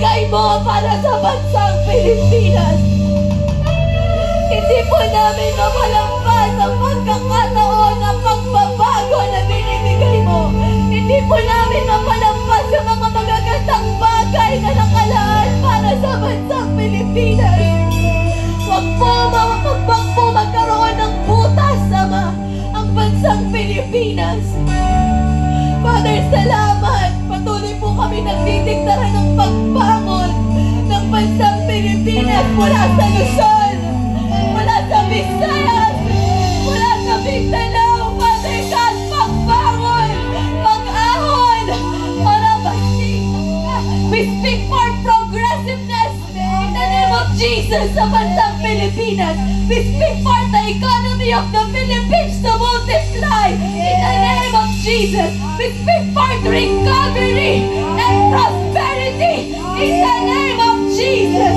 binibigay mo para sa bansang Pilipinas. Hindi po namin mapalampas ang pagkakataon ng pagbabago na binibigay mo. Hindi po namin mapalampas ang mga magagandang bagay na nakalaan para sa bansang Pilipinas. Wag po magkaroon ng butas, Ama, ang bansang Pilipinas. Father, salamat. Patuloy po kami nagdidiktaran ng pagbangon ng bansang Pilipinas mula sa Luzon, mula sa Visayas, mula sa Mindanao. Father God, pagbangon, pag-ahon. We speak for progressiveness in the name of Jesus sa bansang Pilipinas. We speak for the economy of the Philippines to multiply in the name of Jesus. We speak for recovery and prosperity in the name of Jesus.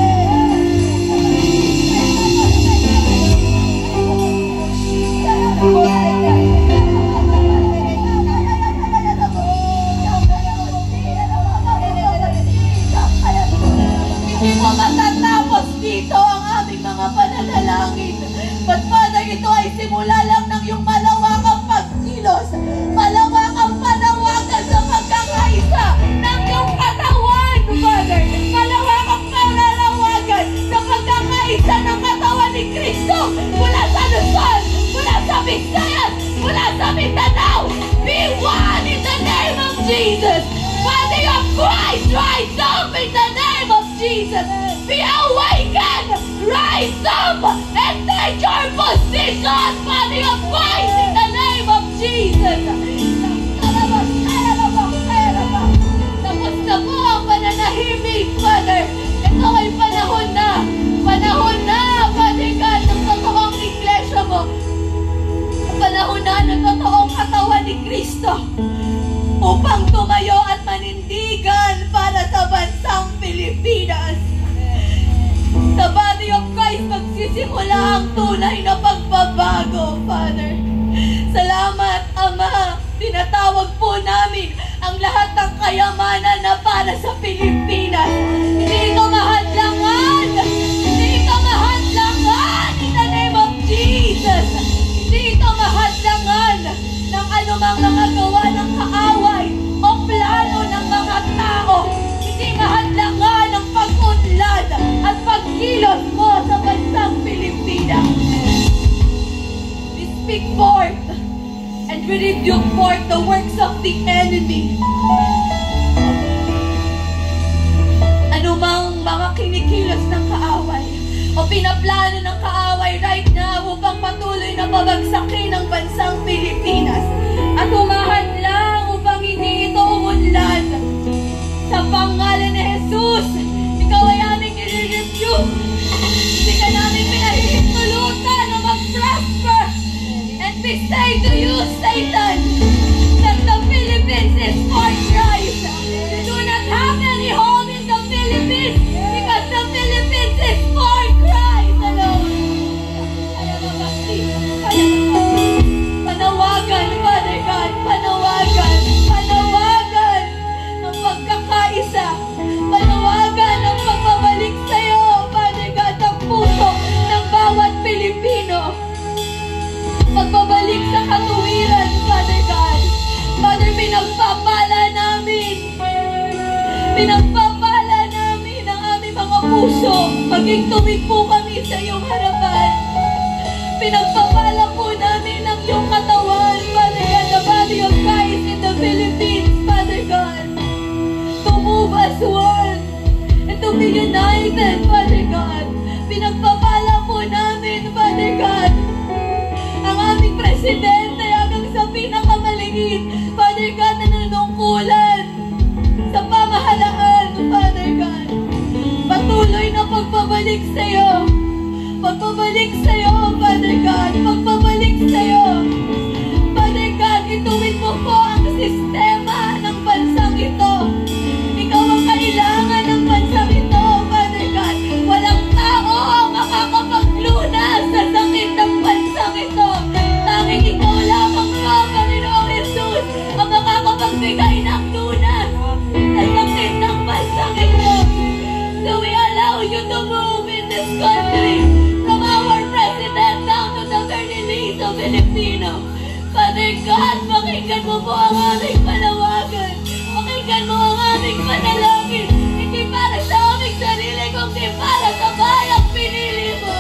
Hindi mo matatapos dito ang aming mga pananalangin. But Father, ito ay simula lang ng iyong malawakang pagkilos, malawakang panawagan sa pagkakaisa ng iyong katawan, Father. Malawakang panawagan sa pagkakaisa ng katawan ni Kristo mula sa Luzon, mula sa Visayas, mula sa Mindanao. Be one in the name of Jesus. Body of Christ, rise up in the name of Jesus. Be awakened, rise up and take your position, body of Christ, in the name of Jesus. Tapos na po ang pananahimik, Father. Ito ay panahon na, Father God, ng totoong iglesia mo. Panahon na ng totoong katawan ni Kristo upang tumayo at manindigan para sa bansang Pilipinas. Sa body of Christ, magsisimula ang tunay na pagbabago, Father. Salamat, Ama. Tinatawag po namin ang lahat ng kayamanan na para sa Pilipinas. Hindi ito mahadlangan! Hindi ito mahadlangan! In the name of Jesus! Hindi ito mahadlangan ng anumang mga gawa ng kaaway o plano ng mga tao. Hindi mahadlangan ang pag-unlad at pagkilos mo sa bansang Pilipinas. We speak forth and we rebuke forth the works of the enemy. Anumang mga kinikilos ng kaaway o pinaplano ng kaaway right now upang patuloy na pabagsakin ang bansang Pilipinas at humahadlang upang hindi ito umunlad. Sa pangalan ni Jesus, ikaw ay aming i-rebuke. Hindi ka namin pinahihintulutan na mag-prosper. And we say to you, Satan, that the Philippines is for Christ. You do not have any home in the Philippines because the Philippines is for Christ alone. Panawagan, Father God, panawagan ng pagkakaisa, panawagan ng pagbabalik sa iyo, Father God, ng puso ng bawat Pilipino, pagbabalik sa katuwiran, Father God. Father, pinagpapala namin ang aming mga puso, maging tuwid po kami sa iyong harapan. Pinagpapala po namin ang iyong katawan, Father God, the body of Christ in the Philippines, Father God, to move as one and to be united, Father God. Pinagpapala po namin, Father God, ang aming presidente hanggang sa pinakamaliit, Father God, na nanunungkulan sa pamahalaan, Father God. Patuloy na pagbabalik sa iyo. Pagbabalik sa iyo, Father God. Pagbabalik sa iyo. Father God, ituwid mo po ang sistema ng bansang ito. Ikaw ang kailangan ng bansang ito, Father God. Walang tao ang makakapaglunas sa sakit ng bansang ito. Tanging ikaw lamang po, Panginoong Jesus, ang makakapagbigay ng lunas sa sakit ng bansang ito. Pilipino. Father God, pakinggan mo po ang aming panawagan. Pakinggan mo ang aming panalangin. Hindi para sa aming sarili, kundi para sa bayang pinili mo.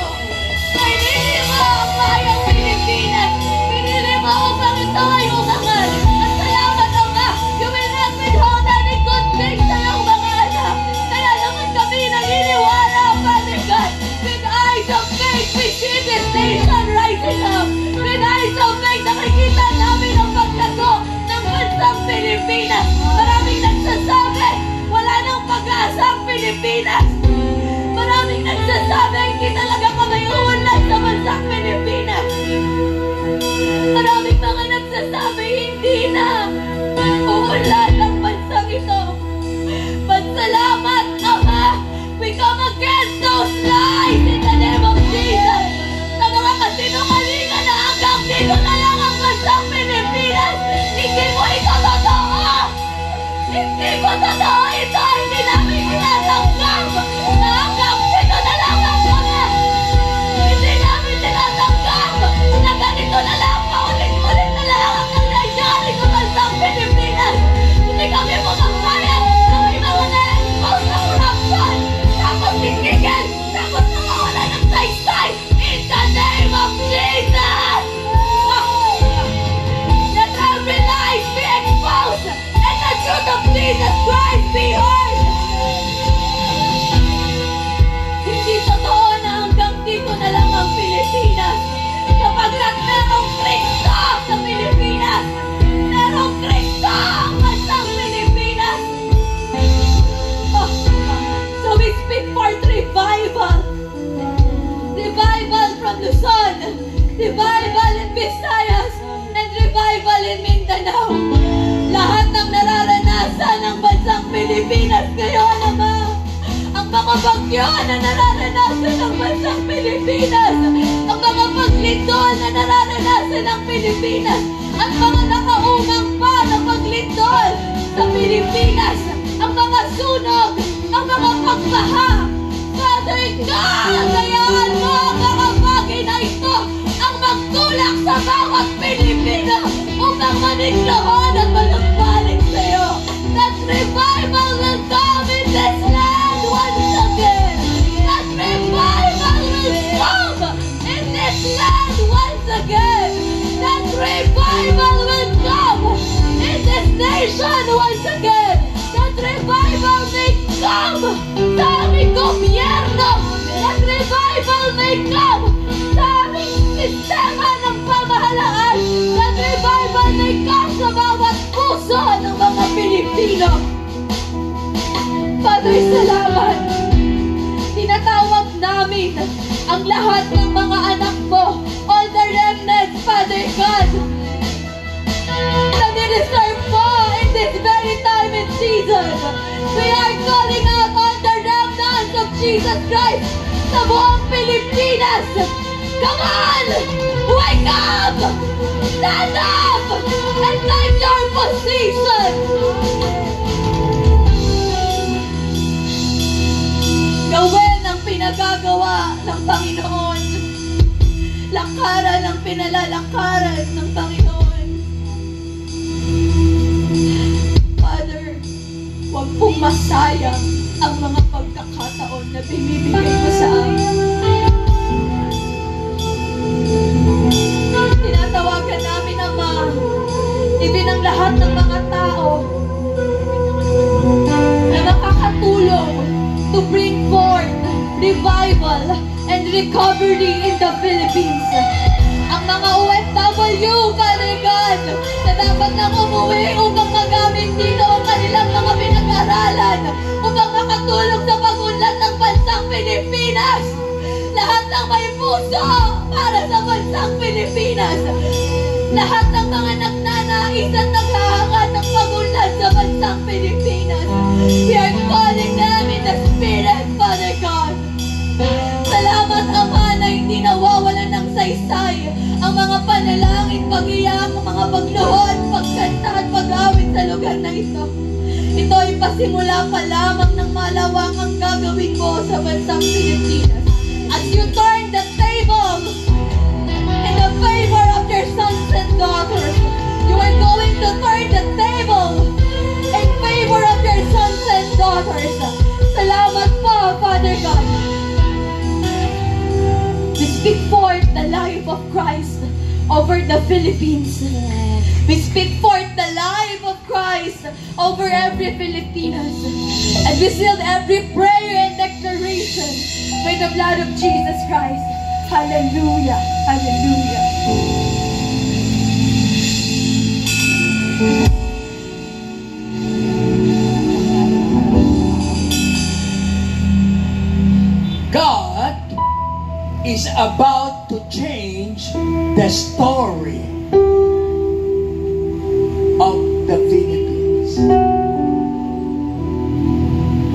Pinili mo ang bayang Pilipinas. Pinili mo upang ito ay umangal. At salamat, Ama, you will not withhold any good things sa iyong mga anak. Kaya naman kami naniniwala, Father God. With eyes of faith, we see this nation rising up. With eyes of faith, nakikita namin ang paglago ng bansang Pilipinas. Maraming nagsasabi, wala nang pag-asa ang Pilipinas. Maraming nagsasabi, hindi talaga kami uunlad sa bansang Pilipinas. Maraming mga nagsasabi, hindi na uunlad ang bansang ito. But salamat, Ama, we come against those lies in the name of Jesus. Sa mga kasinungalingan na hanggang dito na lang ang bansang Pilipinas. Hindi mo ito totoo! Hindi mo totoo ito! Hindi namin tinatanggap na hanggang dito na lang ang mga. Hindi namin tinatanggap na ganito na lang, paulit-ulit na lang ang nangyayari sa bansang Pilipinas. Hindi kami pumapayag na may mga na-expose na corruption. Tapos titigil, tapos nakawala ng saysay. In the name of Jesus! Let every lie be exposed and the truth of Jesus Christ be heard. Hindi totoo na hanggang dito na lang ang Pilipinas. Kapagkat merong Kristo sa Pilipinas, merong Kristo ang bansang Pilipinas. So we speak for revival. Revival from Luzon, revival in Visayas, and revival in Mindanao. Lahat ng nararanasan ng bansang Pilipinas ngayon, Ama, ang mga bagyo na nararanasan ng bansang Pilipinas, ang mga paglindol na nararanasan ng Pilipinas, at mga nakaunang pa na paglindol sa Pilipinas, ang mga sunog, ang mga pagbaha. Father God, hayaan mo ang mga bagay na ito ang magtulak sa bawat Pilipino upang maniglohan at manumbalik sa iyo. That revival will come in this land once again. That revival will come in this land once again. That revival will come in this nation once again. That revival may come sa aming gobyerno. That revival may come sa aming sistema ng pamahalaan. That revival may come sa bawat puso ng mga Pilipino. Father, salamat. Tinatawag namin ang lahat ng mga anak mo, all the remnants, Father God, na nireserve mo in this very time and season. We are calling out all the remnants of Jesus Christ sa buong Pilipinas. Come on! Wake up! Stand up! And take your position! Gawin ang pinagagawa ng Panginoon. Lakaran ang pinalalakaran ng Panginoon. Father, huwag pong masayang ang mga pagkakataon na binibigay mo sa amin. Tinatawagan namin, Ama, ibig ang lahat ng mga tao na makakatulong to bring forth revival and recovery in the Philippines. Ang mga OFW, Father God, na dapat nang umuwi upang magamit dito ang kanilang mga pinag-aralan, upang makatulong sa pag-unlad ng bansang Pilipinas. Lahat ng may puso para sa bansang Pilipinas. Lahat ng mga nagnanais at naghahangad ng pag-unlad sa bansang Pilipinas. We are calling them in the Spirit, Father God. Salamat, Ama, na hindi nawawalan ng saysay ang mga panalangin, pag-iyak, mga pagluhod, pagkanta at pag-awit sa lugar na ito. Ito ay pasimula pa lamang ng malawakang gagawin mo sa bansang Pilipinas. As you turn the table in the favor of your sons and daughters. You are going to turn the table in favor of your sons and daughters. Salamat po, Father God. We speak forth the life of Christ over the Philippines. We speak forth the life of Christ over every Filipinas. And we seal every prayer and declaration with the blood of Jesus Christ. Hallelujah. Hallelujah. God is about to change the story of the Philippines.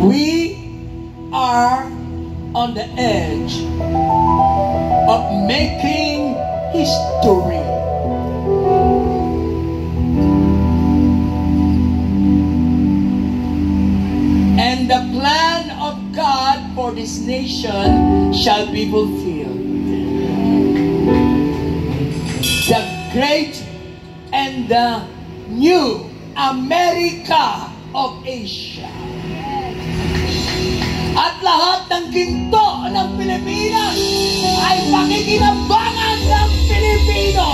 We are on the edge of making history. And the plan of God for this nation shall be fulfilled. The great and the new America of Asia. At lahat ng ginto ng Pilipinas ay pakikinabangan ng Pilipino.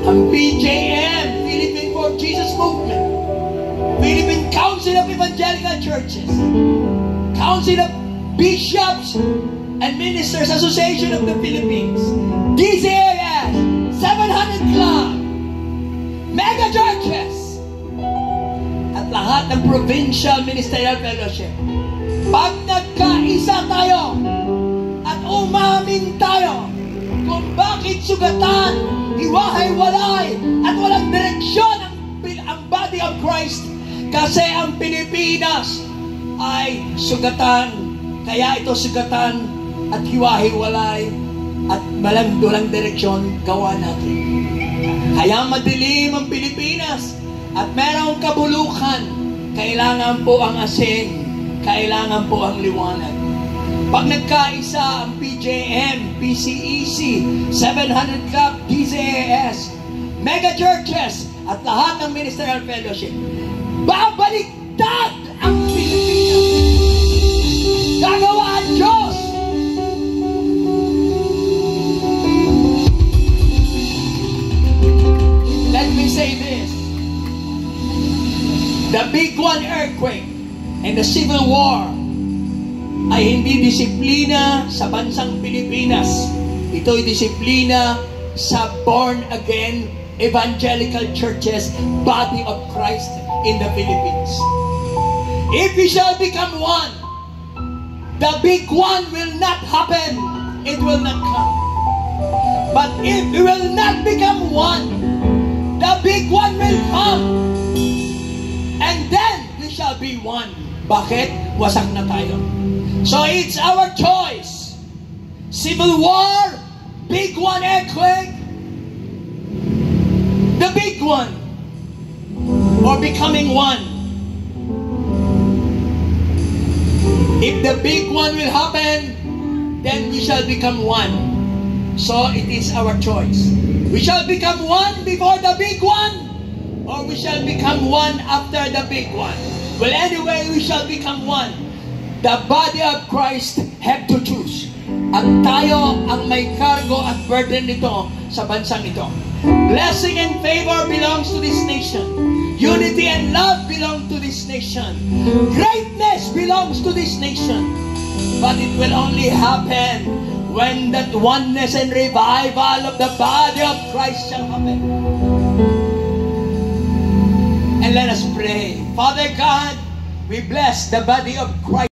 Ang PJM, Philippine for Jesus Movement, Philippine Council of Evangelical Churches, Council of Bishops and Ministers Association of the Philippines, DCAS, 700 Club, Mega Churches, at lahat ng Provincial Ministerial Fellowship. Pag nagkaisa tayo at umamin tayo kung bakit sugatan, hiwahay-walay at walang direksyon ang body of Christ, kasi ang Pilipinas ay sugatan, kaya ito sugatan at hiwahiwalay at malang-dulang direksyon gawa natin. Kaya madilim ang Pilipinas at merong kabulukan, kailangan po ang asin, kailangan po ang liwanag. Pag nagkaisa ang PJM, PCEC, 700 Club, DCAS, Mega Churches, at lahat ng Ministerial Fellowship, babaliktad ang Pilipinas. Gagawa ang Diyos. Let me say this. The big one earthquake and the civil war ay hindi disiplina sa bansang Pilipinas. Ito'y disiplina sa born-again evangelical churches, body of Christ in the Philippines. If we shall become one, the big one will not happen. It will not come. But if we will not become one, the big one will come. And then we shall be one. Bakit? Wasak na tayo. So it's our choice. Civil war, big one earthquake, the big one, or becoming one. If the big one will happen, then we shall become one. So it is our choice. We shall become one before the big one, or we shall become one after the big one. Well, anyway, we shall become one. The body of Christ have to choose. At tayo ang may cargo at burden nito sa bansang ito. Blessing and favor belongs to this nation. Unity and love belong to this nation. Greatness belongs to this nation. But it will only happen when that oneness and revival of the body of Christ shall happen. And let us pray. Father God, we bless the body of Christ.